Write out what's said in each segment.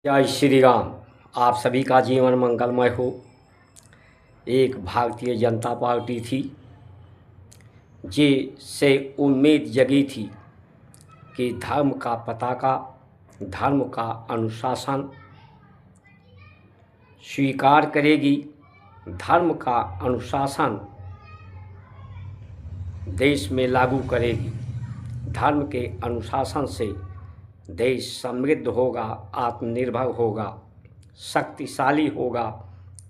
जय श्री राम। आप सभी का जीवन मंगलमय हो। एक भारतीय जनता पार्टी थी जिससे उम्मीद जगी थी कि धर्म का पताका, धर्म का अनुशासन स्वीकार करेगी। धर्म का अनुशासन देश में लागू करेगी। धर्म के अनुशासन से देश समृद्ध होगा, आत्मनिर्भर होगा, शक्तिशाली होगा,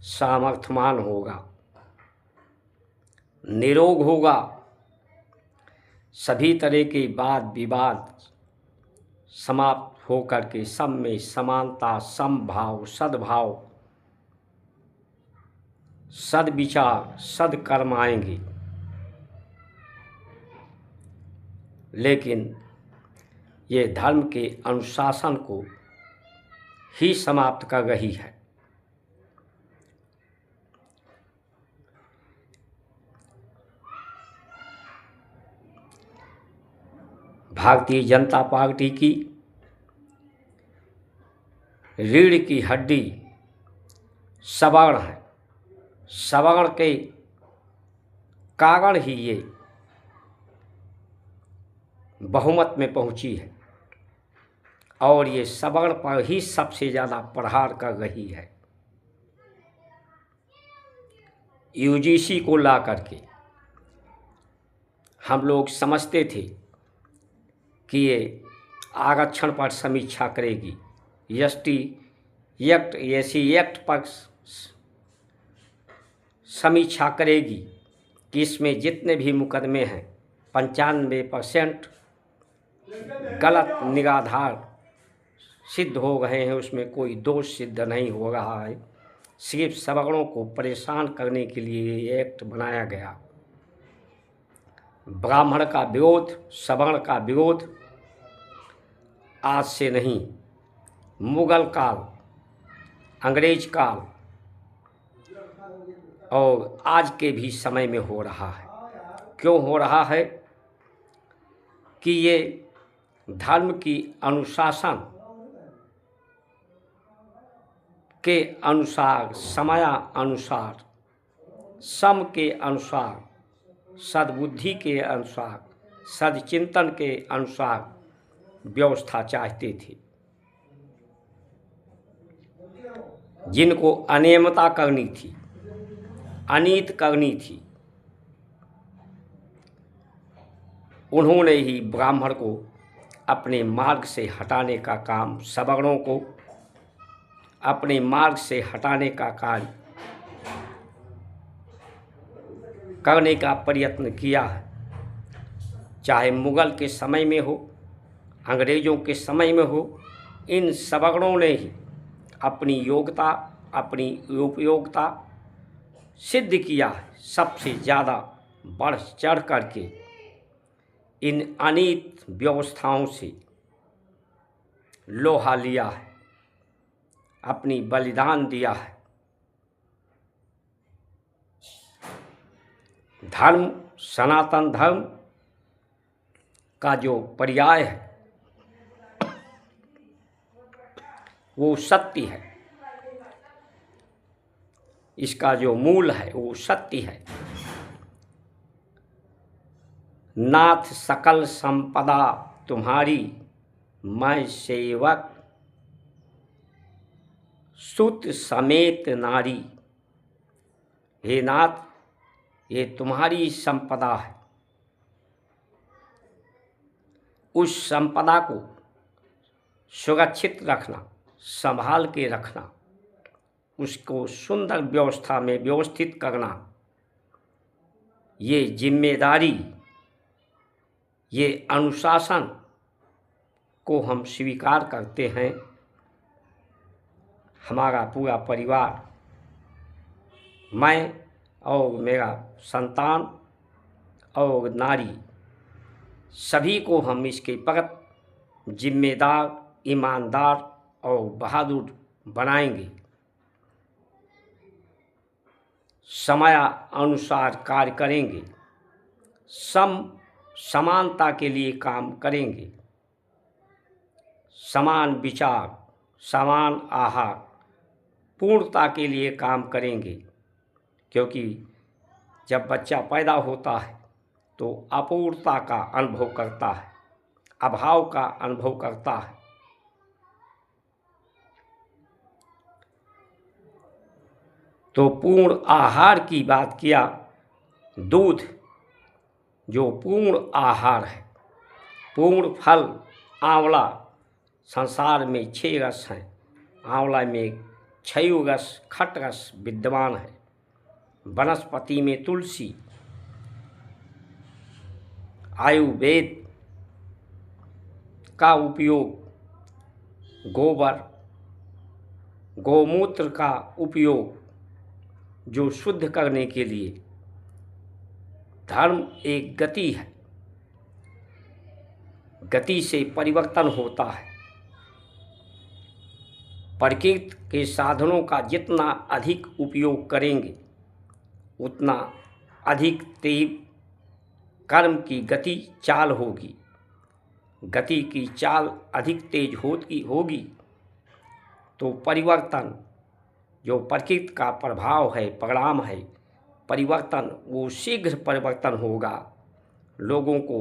सामर्थ्यवान होगा, निरोग होगा। सभी तरह के वाद विवाद समाप्त होकर के सब में समानता, समभाव, सद्भाव, सद्विचार, सद्कर्म आएंगे। लेकिन ये धर्म के अनुशासन को ही समाप्त कर रही है। भारतीय जनता पार्टी की रीढ़ की हड्डी सवर्ण है। सवर्ण के कारण ही ये बहुमत में पहुंची है और ये सवर्ण पर ही सबसे ज़्यादा प्रहार कर रही है। यूजीसी को ला करके हम लोग समझते थे कि ये आरक्षण पर समीक्षा करेगी, एसटी एक्ट, एसी एक्ट पर समीक्षा करेगी कि इसमें जितने भी मुकदमे हैं 95% गलत निराधार सिद्ध हो गए हैं, उसमें कोई दोष सिद्ध नहीं हो रहा है। सिर्फ सवर्णों को परेशान करने के लिए ये एक्ट बनाया गया। ब्राह्मण का विरोध, सवर्ण का विरोध आज से नहीं, मुगल काल, अंग्रेज काल और आज के भी समय में हो रहा है। क्यों हो रहा है कि ये धर्म की अनुशासन के अनुसार, समयानुसार, सम के अनुसार, सद्बुद्धि के अनुसार, सद्चिंतन के अनुसार व्यवस्था चाहते थे। जिनको अनियमता करनी थी, अनीत करनी थी, उन्होंने ही ब्राह्मण को अपने मार्ग से हटाने का काम, सवर्णों को अपने मार्ग से हटाने का कार्य करने का प्रयत्न किया है। चाहे मुगल के समय में हो, अंग्रेज़ों के समय में हो, इन सवर्णों ने ही अपनी योग्यता, अपनी उपयोगिता सिद्ध किया है। सबसे ज़्यादा बढ़ चढ़ करके इन अनीत व्यवस्थाओं से लोहा लिया है, अपनी बलिदान दिया है। धर्म, सनातन धर्म का जो पर्याय है वो सत्य है। इसका जो मूल है वो सत्य है। नाथ सकल संपदा तुम्हारी, मैं सेवक सुत समेत नारी। हे नाथ, ये तुम्हारी संपदा है। उस संपदा को सुरक्षित रखना, संभाल के रखना, उसको सुंदर व्यवस्था में व्यवस्थित करना, ये जिम्मेदारी, ये अनुशासन को हम स्वीकार करते हैं। हमारा पूरा परिवार, मैं और मेरा संतान और नारी, सभी को हम इसके प्रति जिम्मेदार, ईमानदार और बहादुर बनाएंगे। समय अनुसार कार्य करेंगे, समानता के लिए काम करेंगे, समान विचार, समान आहार पूर्णता के लिए काम करेंगे, क्योंकि जब बच्चा पैदा होता है तो अपूर्णता का अनुभव करता है, अभाव का अनुभव करता है। तो पूर्ण आहार की बात किया। दूध जो पूर्ण आहार है, पूर्ण फल। आंवला, संसार में 6 रस हैं, आंवला में 6 रस खट रस विद्यमान है। वनस्पति में तुलसी, आयुर्वेद का उपयोग, गोबर गोमूत्र का उपयोग जो शुद्ध करने के लिए। धर्म एक गति है, गति से परिवर्तन होता है। प्रकृति के साधनों का जितना अधिक उपयोग करेंगे उतना अधिक तीव्र कर्म की गति चाल होगी। गति की चाल अधिक तेज होगी तो परिवर्तन जो प्रकृति का प्रभाव है, परिणाम है, परिवर्तन वो शीघ्र परिवर्तन होगा। लोगों को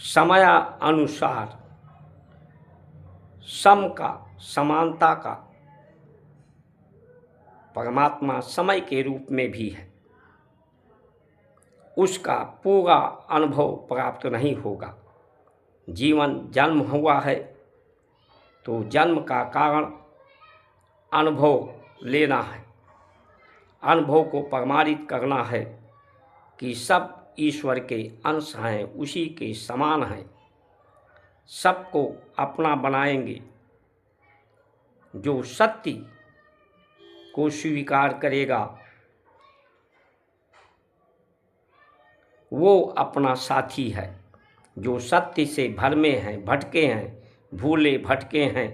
समयानुसार सम का, समानता का, परमात्मा समय के रूप में भी है, उसका पूरा अनुभव प्राप्त नहीं होगा। जीवन जन्म हुआ है तो जन्म का कारण अनुभव लेना है, अनुभव को प्रमाणित करना है कि सब ईश्वर के अंश हैं, उसी के समान हैं। सबको अपना बनाएंगे। जो सत्य को स्वीकार करेगा वो अपना साथी है। जो सत्य से भरमे हैं, भटके हैं, भूले भटके हैं,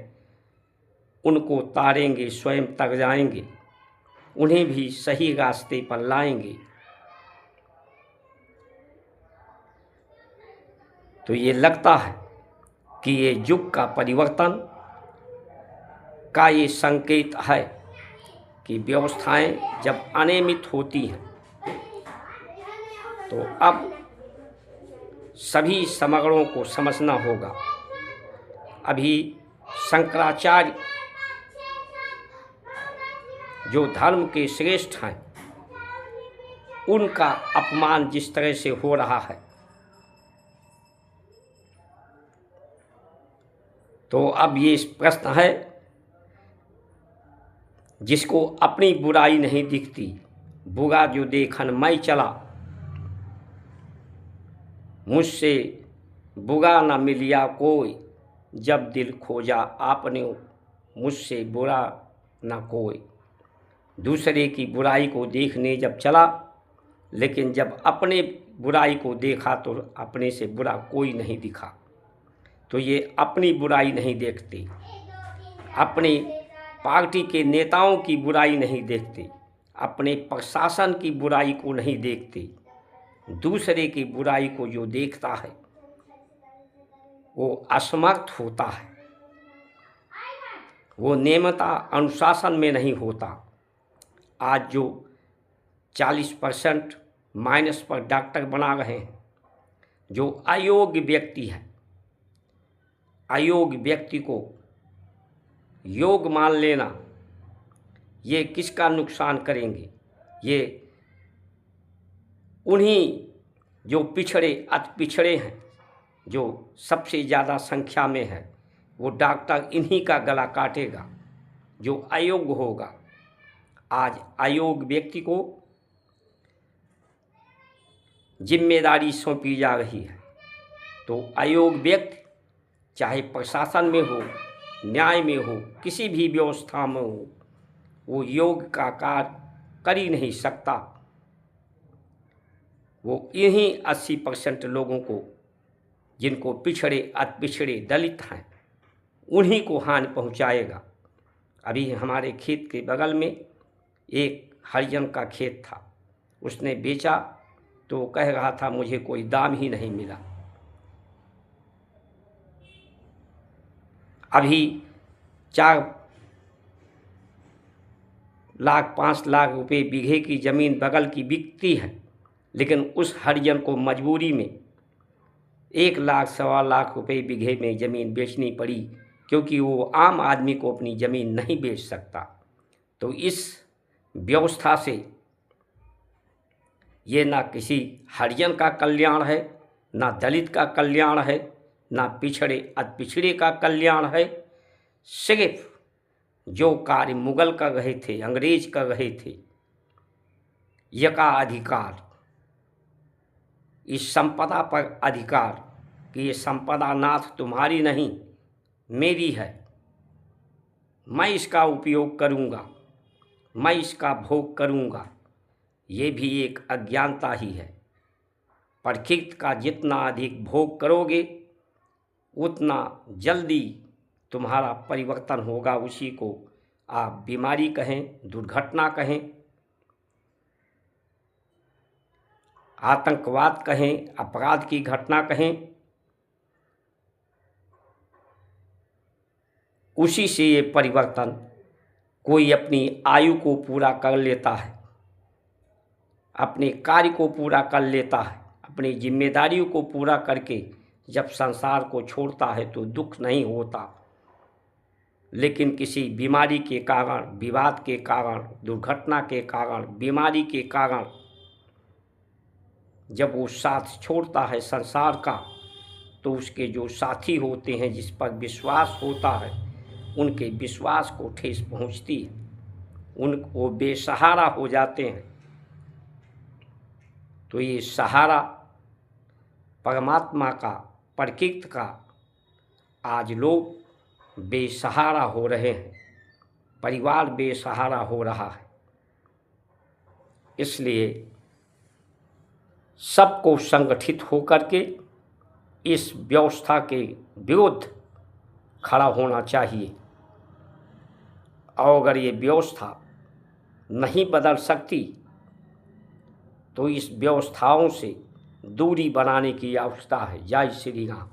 उनको तारेंगे, स्वयं तक जाएंगे, उन्हें भी सही रास्ते पर लाएंगे। तो ये लगता है कि ये युग का परिवर्तन का ये संकेत है कि व्यवस्थाएं जब अनियमित होती हैं तो अब सभी समग्रों को समझना होगा। अभी शंकराचार्य जो धर्म के श्रेष्ठ हैं उनका अपमान जिस तरह से हो रहा है, तो अब ये प्रश्न है, जिसको अपनी बुराई नहीं दिखती, बुरा जो देखन मैं चला, मुझसे बुरा न मिलिया कोई, जब दिल खोजा आपने मुझसे बुरा न कोई। दूसरे की बुराई को देखने जब चला, लेकिन जब अपने बुराई को देखा तो अपने से बुरा कोई नहीं दिखा। तो ये अपनी बुराई नहीं देखते, अपने पार्टी के नेताओं की बुराई नहीं देखते, अपने प्रशासन की बुराई को नहीं देखते। दूसरे की बुराई को जो देखता है वो असमर्थ होता है, वो नियमता अनुशासन में नहीं होता। आज जो 40% माइनस पर डॉक्टर बना रहे हैं, जो अयोग्य व्यक्ति है, अयोग्य व्यक्ति को योग मान लेना, ये किसका नुकसान करेंगे? ये उन्हीं जो पिछड़े, अति पिछड़े हैं, जो सबसे ज़्यादा संख्या में है, वो डॉक्टर इन्हीं का गला काटेगा जो अयोग्य होगा। आज अयोग्य व्यक्ति को जिम्मेदारी सौंपी जा रही है, तो अयोग्य व्यक्ति चाहे प्रशासन में हो, न्याय में हो, किसी भी व्यवस्था में हो, वो योग का कार्य कर ही नहीं सकता। वो इन्हीं 80% लोगों को, जिनको पिछड़े, अति पिछड़े, दलित हैं, उन्हीं को हानि पहुंचाएगा। अभी हमारे खेत के बगल में एक हरिजन का खेत था, उसने बेचा तो कह रहा था मुझे कोई दाम ही नहीं मिला। अभी 4 लाख 5 लाख रुपए बीघे की ज़मीन बगल की बिकती है, लेकिन उस हरिजन को मजबूरी में 1 लाख 1.25 लाख रुपए बीघे में ज़मीन बेचनी पड़ी, क्योंकि वो आम आदमी को अपनी ज़मीन नहीं बेच सकता। तो इस व्यवस्था से ये ना किसी हरिजन का कल्याण है, ना दलित का कल्याण है, ना पिछड़े अति पिछड़े का कल्याण है। सिर्फ जो कार्य मुगल कर रहे थे, अंग्रेज कर रहे थे, यका अधिकार, इस संपदा पर अधिकार कि ये संपदा नाथ तुम्हारी नहीं मेरी है, मैं इसका उपयोग करूँगा, मैं इसका भोग करूँगा, ये भी एक अज्ञानता ही है। प्रकृति का जितना अधिक भोग करोगे उतना जल्दी तुम्हारा परिवर्तन होगा। उसी को आप बीमारी कहें, दुर्घटना कहें, आतंकवाद कहें, अपराध की घटना कहें, उसी से ये परिवर्तन कोई अपनी आयु को पूरा कर लेता है, अपने कार्य को पूरा कर लेता है, अपनी जिम्मेदारियों को पूरा करके जब संसार को छोड़ता है तो दुख नहीं होता। लेकिन किसी बीमारी के कारण, विवाद के कारण, दुर्घटना के कारण, बीमारी के कारण जब वो साथ छोड़ता है संसार का, तो उसके जो साथी होते हैं, जिस पर विश्वास होता है, उनके विश्वास को ठेस पहुंचती है, उनको बेसहारा हो जाते हैं। तो ये सहारा परमात्मा का, प्रकृति का, आज लोग बेसहारा हो रहे हैं, परिवार बेसहारा हो रहा है। इसलिए सबको संगठित होकर के इस व्यवस्था के विरुद्ध खड़ा होना चाहिए। और अगर ये व्यवस्था नहीं बदल सकती तो इस व्यवस्थाओं से दूरी बनाने की आवश्यकता है। जय श्री राम।